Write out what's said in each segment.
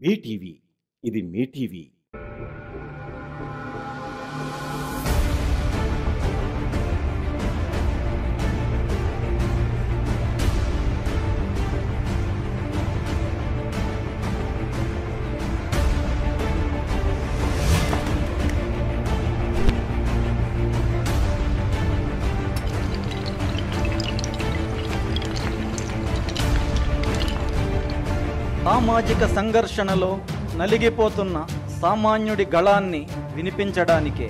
BTV ఇది మీ TV. సామాజిక సంఘర్షణలో నలిగిపోతున్న సామాన్యుడి గళాన్ని వినిపించడానికే.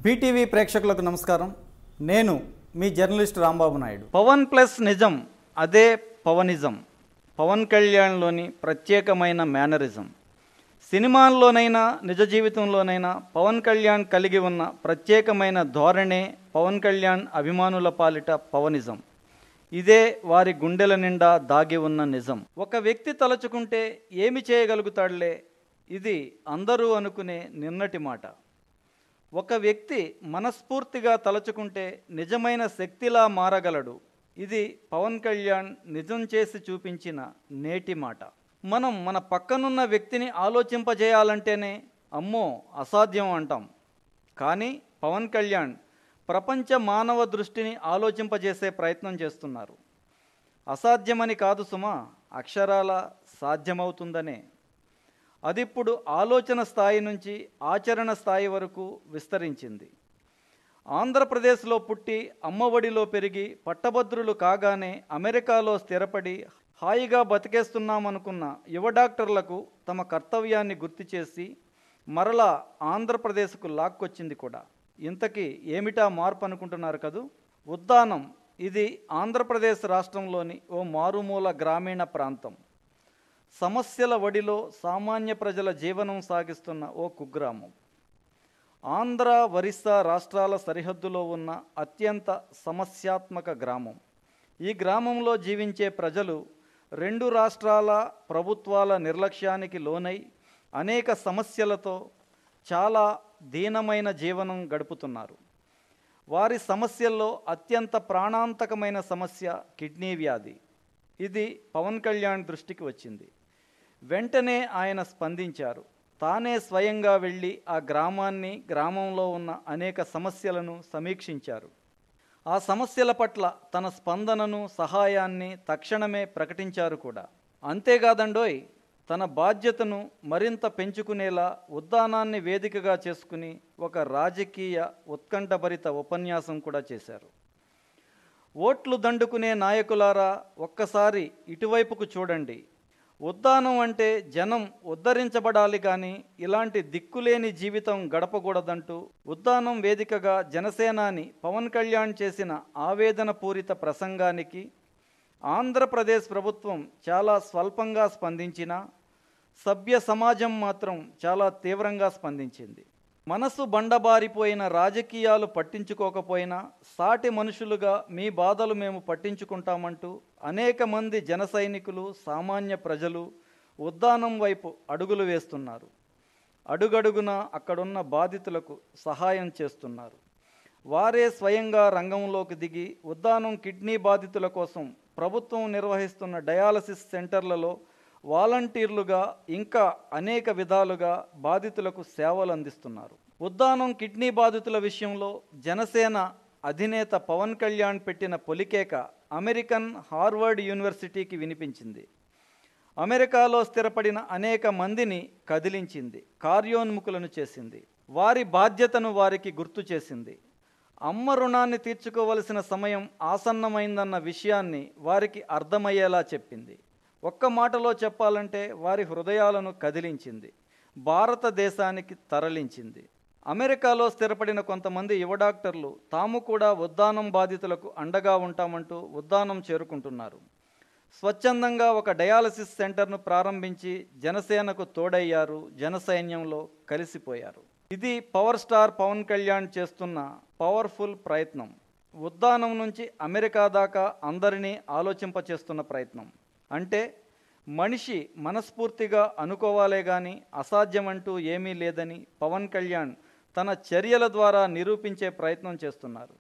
బీటీవీ ప్రేక్షకులకు నమస్కారం. నేను మీ జర్నలిస్ట్ రాంబాబు నాయుడు. పవన్ ప్లస్ నిజం, అదే పవనిజం. పవన్ కళ్యాణ్లోని ప్రత్యేకమైన మేనరిజం. సినిమాల్లోనైనా నిజ జీవితంలోనైనా పవన్ కళ్యాణ్ కలిగి ఉన్న ప్రత్యేకమైన ధోరణే పవన్ కళ్యాణ్ అభిమానుల పాలిట పవనిజం. ఇదే వారి గుండెల నిండా దాగి ఉన్న నిజం. ఒక వ్యక్తి తలచుకుంటే ఏమి చేయగలుగుతాడులే, ఇది అందరూ అనుకునే నిన్నటి మాట. ఒక వ్యక్తి మనస్ఫూర్తిగా తలచుకుంటే నిజమైన శక్తిలా మారగలడు. ఇది పవన్ కళ్యాణ్ నిజం చేసి చూపించిన నేటి మాట. మనం మన పక్కనున్న వ్యక్తిని ఆలోచింపజేయాలంటేనే అమ్మో అసాధ్యం అంటాం. కానీ పవన్ కళ్యాణ్ ప్రపంచ మానవ దృష్టిని ఆలోచింపజేసే ప్రయత్నం చేస్తున్నారు. అసాధ్యమని కాదు సుమా, అక్షరాల సాధ్యమవుతుందనే. అదిప్పుడు ఆలోచన స్థాయి నుంచి ఆచరణ స్థాయి వరకు విస్తరించింది. ఆంధ్రప్రదేశ్లో పుట్టి అమ్మఒడిలో పెరిగి పట్టభద్రులు కాగానే అమెరికాలో స్థిరపడి హాయిగా బతికేస్తున్నామనుకున్న యువ డాక్టర్లకు తమ కర్తవ్యాన్ని గుర్తు చేసి మరలా ఆంధ్రప్రదేశ్కు లాక్కొచ్చింది కూడా. ఇంతకీ ఏమిటా మార్పు అనుకుంటున్నారు కదూ? ఉద్దానం. ఇది ఆంధ్రప్రదేశ్ రాష్ట్రంలోని ఓ మారుమూల గ్రామీణ ప్రాంతం. సమస్యల వడిలో సామాన్య ప్రజల జీవనం సాగిస్తున్న ఓ కుగ్రామం. ఆంధ్ర, ఒరిస్సా రాష్ట్రాల సరిహద్దులో ఉన్న అత్యంత సమస్యాత్మక గ్రామం. ఈ గ్రామంలో జీవించే ప్రజలు రెండు రాష్ట్రాల ప్రభుత్వాల నిర్లక్ష్యానికి లోనై అనేక సమస్యలతో చాలా దీనమైన జీవనం గడుపుతున్నారు. వారి సమస్యల్లో అత్యంత ప్రాణాంతకమైన సమస్య కిడ్నీ వ్యాధి. ఇది పవన్ కళ్యాణ్ దృష్టికి వచ్చింది. వెంటనే ఆయన స్పందించారు. తానే స్వయంగా వెళ్ళి ఆ గ్రామాన్ని, గ్రామంలో ఉన్న అనేక సమస్యలను సమీక్షించారు. ఆ సమస్యల పట్ల తన స్పందనను, సహాయాన్ని తక్షణమే ప్రకటించారు కూడా. అంతేకాదండోయ్, తన బాధ్యతను మరింత పెంచుకునేలా ఉద్దానాన్ని వేదికగా చేసుకుని ఒక రాజకీయ ఉత్కంఠభరిత ఉపన్యాసం కూడా చేశారు. ఓట్లు దండుకునే నాయకులారా, ఒక్కసారి ఇటువైపుకు చూడండి. ఉద్దానం అంటే జనం ఉద్ధరించబడాలి కానీ ఇలాంటి దిక్కులేని జీవితం గడపకూడదంటూ ఉద్దానం వేదికగా జనసేనాని పవన్ కళ్యాణ్ చేసిన ఆవేదన పూరిత ప్రసంగానికి ఆంధ్రప్రదేశ్ ప్రభుత్వం చాలా స్వల్పంగా స్పందించినా సభ్య సమాజం మాత్రం చాలా తీవ్రంగా స్పందించింది. మనసు బండబారిపోయిన రాజకీయాలు పట్టించుకోకపోయినా సాటి మనుషులుగా మీ బాధలు మేము పట్టించుకుంటామంటూ అనేక మంది జన సైనికులు, సామాన్య ప్రజలు ఉద్దానం వైపు అడుగులు వేస్తున్నారు. అడుగడుగునా అక్కడున్న బాధితులకు సహాయం చేస్తున్నారు. వారే స్వయంగా రంగంలోకి దిగి ఉద్దానం కిడ్నీ బాధితుల కోసం ప్రభుత్వం నిర్వహిస్తున్న డయాలసిస్ సెంటర్లలో వాలంటీర్లుగా ఇంకా అనేక విధాలుగా బాధితులకు సేవలు అందిస్తున్నారు. ఉద్దానం కిడ్నీ బాధితుల విషయంలో జనసేన అధినేత పవన్ కళ్యాణ్ పెట్టిన పొలికేక అమెరికన్ హార్వర్డ్ యూనివర్సిటీకి వినిపించింది. అమెరికాలో స్థిరపడిన అనేక మందిని కదిలించింది, కార్యోన్ముఖులను చేసింది. వారి బాధ్యతను వారికి గుర్తు చేసింది. అమ్మ రుణాన్ని తీర్చుకోవలసిన సమయం ఆసన్నమైందన్న విషయాన్ని వారికి అర్థమయ్యేలా చెప్పింది. ఒక్క మాటలో చెప్పాలంటే వారి హృదయాలను కదిలించింది, భారతదేశానికి తరలించింది. అమెరికాలో స్థిరపడిన కొంతమంది యువ డాక్టర్లు తాము కూడా ఉద్దానం బాధితులకు అండగా ఉంటామంటూ ఉద్దానం చేరుకుంటున్నారు. స్వచ్ఛందంగా ఒక డయాలసిస్ సెంటర్ను ప్రారంభించి జనసేనకు తోడయ్యారు, జనసైన్యంలో కలిసిపోయారు. ఇది పవర్ స్టార్ పవన్ కళ్యాణ్ చేస్తున్న పవర్ఫుల్ ప్రయత్నం. ఉద్దానం నుంచి అమెరికా దాకా అందరినీ ఆలోచింపచేస్తున్న ప్రయత్నం. అంటే మనిషి మనస్ఫూర్తిగా అనుకోవాలే కానీ అసాధ్యమంటూ ఏమీ లేదని పవన్ కళ్యాణ్ తన చర్యల ద్వారా నిరూపించే ప్రయత్నం చేస్తున్నారు.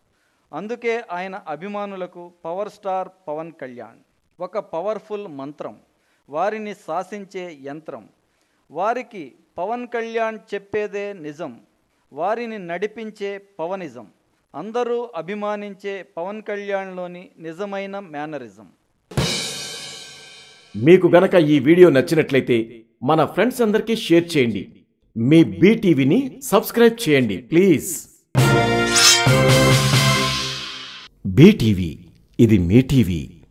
అందుకే ఆయన అభిమానులకు పవర్ స్టార్ పవన్ కళ్యాణ్ ఒక పవర్ఫుల్ మంత్రం, వారిని శాసించే యంత్రం. వారికి పవన్ కళ్యాణ్ చెప్పేదే నిజం, వారిని నడిపించే పవనిజం, అందరూ అభిమానించే పవన్ కళ్యాణ్లోని నిజమైన మేనరిజం. మీకు గనక ఈ వీడియో నచ్చినట్లయితే మన ఫ్రెండ్స్ అందరికీ షేర్ చేయండి. మీ బీటీవీని సబ్స్క్రైబ్ చేయండి ప్లీజ్. బీటీవీ, ఇది మీ టీవీ.